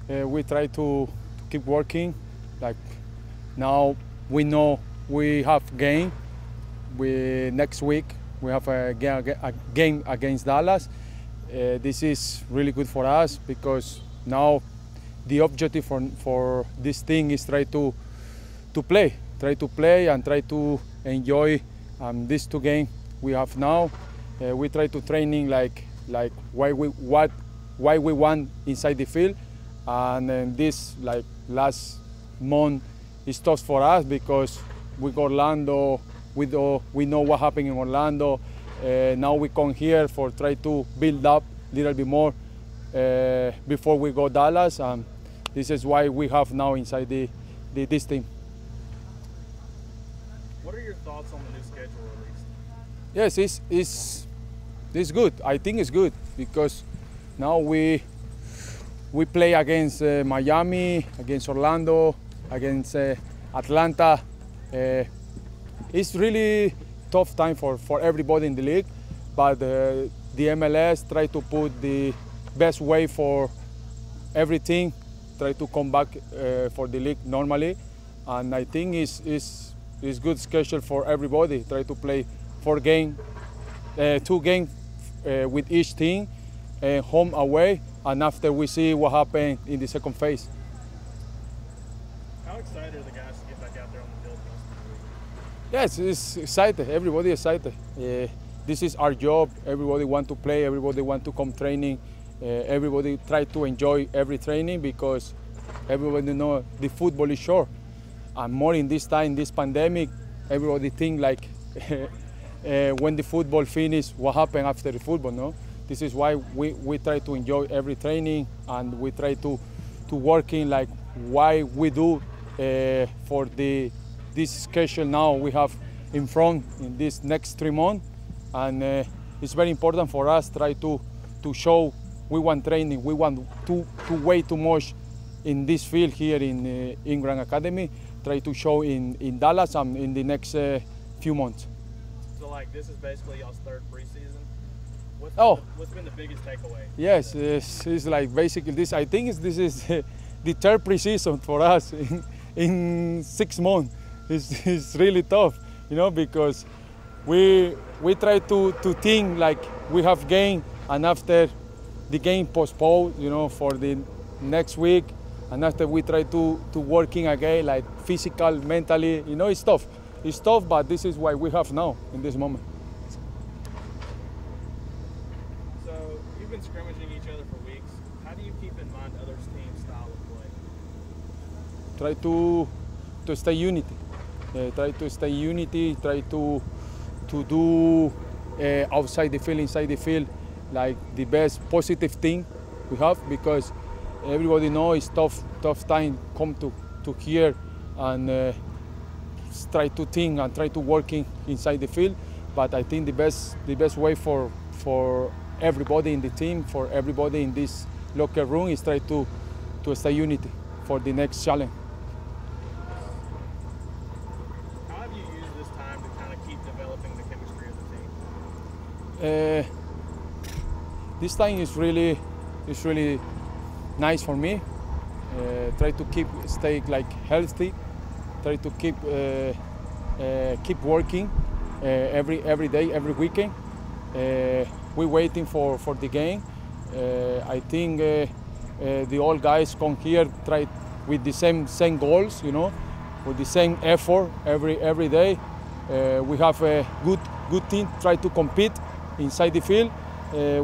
we try to keep working. Like now we know we have game. Next week we have a game against Dallas. This is really good for us because now the objective for this thing is try to play and try to enjoy these 2 games we have now. We try to training like why we want inside the field, and then this like last month is tough for us because we go Orlando. We know what happened in Orlando. Now we come here for try to build up a little bit more before we go Dallas, and this is why we have now inside this team. What are your thoughts on the new schedule Yes, released? it's good. I think it's good because now we play against Miami, against Orlando, against Atlanta. It's really tough time for everybody in the league, but the MLS try to put the best way for everything, try to come back for the league normally, and I think it's good schedule for everybody. Try to play 2 games with each team, home away, and after we see what happened in the second phase. How excited are the guys to get back out there on the field? Yes, it's excited. Everybody excited. This is our job. Everybody want to play. Everybody want to come training. Everybody try to enjoy every training because everybody know the football is short. And more in this time, this pandemic, everybody think like when the football finish, what happened after the football, no? This is why we try to enjoy every training, and we try to working like why we do for this schedule now we have in front in this next 3 months, and it's very important for us try to show we want training, we want to wait too much in this field here in Grand Academy, try to show in Dallas and in the next few months. So like this is basically y'all's 3rd preseason. What's been the biggest takeaway? Yes, it's like basically this. I think this is the 3rd preseason for us in 6 months. It's really tough, you know, because we try to think like we have game, and after the game postponed, you know, for the next week, and after we try to working again, like physical, mentally, you know, it's tough. It's tough, but this is what we have now in this moment. So you've been scrimmaging each other for weeks. How do you keep in mind others' team's style of play? Try to stay unity. Try to stay unity. Try to do outside the field, inside the field, like the best positive thing we have, because everybody knows it's tough time come to here and try to think and try to working inside the field. But I think the best way for everybody in the team, for everybody in this locker room, is try to stay unity for the next challenge. How have you used this time to kind of keep developing the chemistry of the team? This time is really nice for me. Try to stay like healthy. Try to keep working every day, every weekend. We're waiting for the game. I think the all guys come here try with the same goals, you know, with the same effort every day. We have a good team. Try to compete inside the field.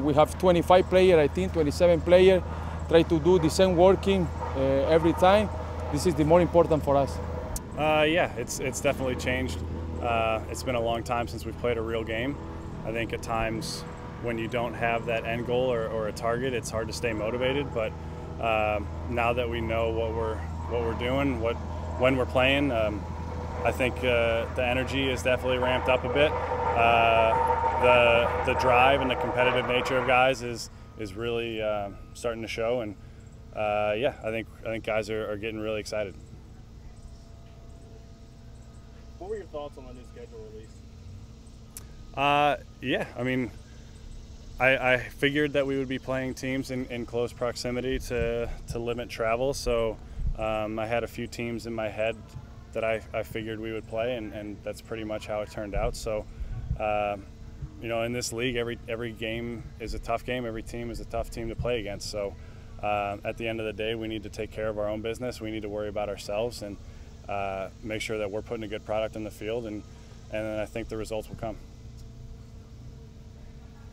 We have 25 players, I think 27 players. Try to do the same working every time. This is the more important for us. Yeah, it's definitely changed. It's been a long time since we've played a real game. I think at times when you don't have that end goal or a target, it's hard to stay motivated. But now that we know what we're doing, when we're playing, I think the energy is definitely ramped up a bit. The drive and the competitive nature of guys is really starting to show, and yeah, I think guys are getting really excited. What were your thoughts on the new schedule release? Yeah, I mean, I figured that we would be playing teams in close proximity to limit travel, so I had a few teams in my head that I figured we would play, and that's pretty much how it turned out. So, you know, in this league, every game is a tough game. Every team is a tough team to play against. So, at the end of the day, we need to take care of our own business. We need to worry about ourselves and make sure that we're putting a good product in the field, and then I think the results will come.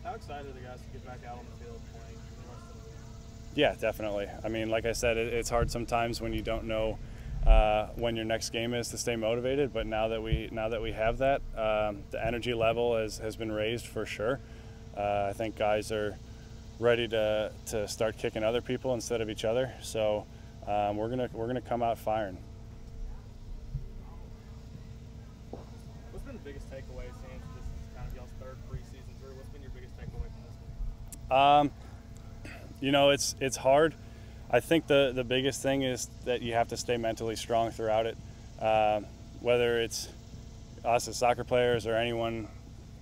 How excited are the guys to get back out on the field playing the rest of the week? Yeah, definitely. I mean, like I said, it's hard sometimes when you don't know when your next game is to stay motivated. But now that we have that, the energy level has been raised for sure. I think guys are ready to start kicking other people instead of each other. So we're gonna come out firing. What's been the biggest takeaway since this is kind of y'all's third preseason through? What's been your biggest takeaway from this one? You know, it's hard. I think the biggest thing is that you have to stay mentally strong throughout it. Whether it's us as soccer players or anyone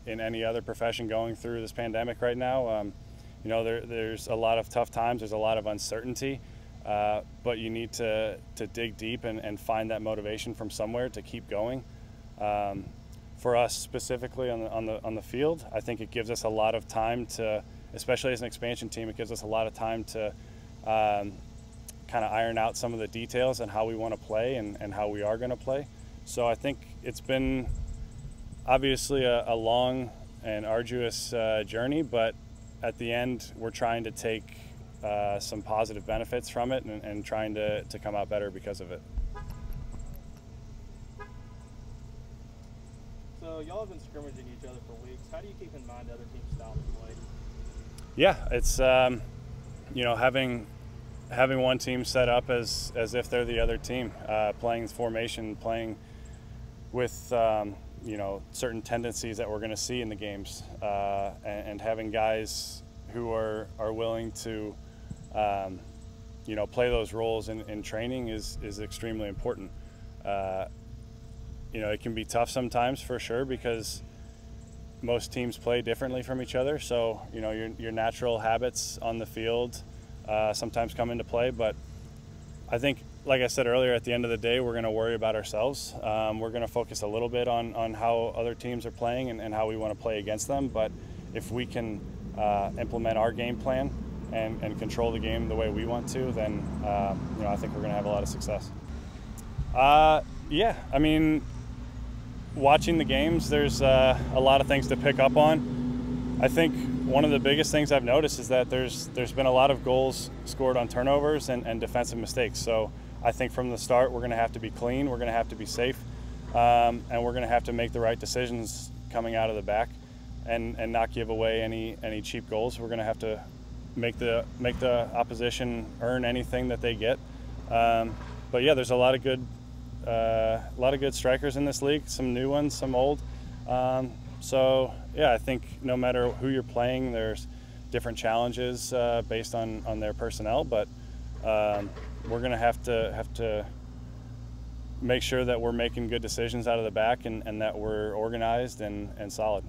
in any other profession going through this pandemic right now, you know, there's a lot of tough times. There's a lot of uncertainty, but you need to dig deep and find that motivation from somewhere to keep going. For us specifically on the field, I think it gives us a lot of time to, especially as an expansion team, it gives us a lot of time to kind of iron out some of the details and how we want to play and how we are going to play. So I think it's been obviously a long and arduous journey, but at the end we're trying to take some positive benefits from it and trying to come out better because of it. So y'all have been scrimmaging each other for weeks. How do you keep in mind other teams' style of play? Yeah, it's you know, having one team set up as if they're the other team, playing formation, playing with you know, certain tendencies that we're going to see in the games, and having guys who are willing to you know, play those roles in training is extremely important. You know, it can be tough sometimes for sure because most teams play differently from each other. So, you know, your natural habits on the field sometimes come into play. But I think, like I said earlier, at the end of the day, we're going to worry about ourselves. We're going to focus a little bit on how other teams are playing and how we want to play against them. But if we can implement our game plan and control the game the way we want to, then you know, I think we're going to have a lot of success. Yeah, I mean, watching the games, there's a lot of things to pick up on. I think one of the biggest things I've noticed is that there's been a lot of goals scored on turnovers and defensive mistakes. So I think from the start we're going to have to be clean, we're going to have to be safe, and we're going to have to make the right decisions coming out of the back and not give away any cheap goals. We're going to have to make the opposition earn anything that they get. But yeah, there's a lot of good strikers in this league, some new ones, some old. So yeah, I think no matter who you're playing, there's different challenges based on their personnel, but we're going to have to make sure that we're making good decisions out of the back and that we're organized and solid.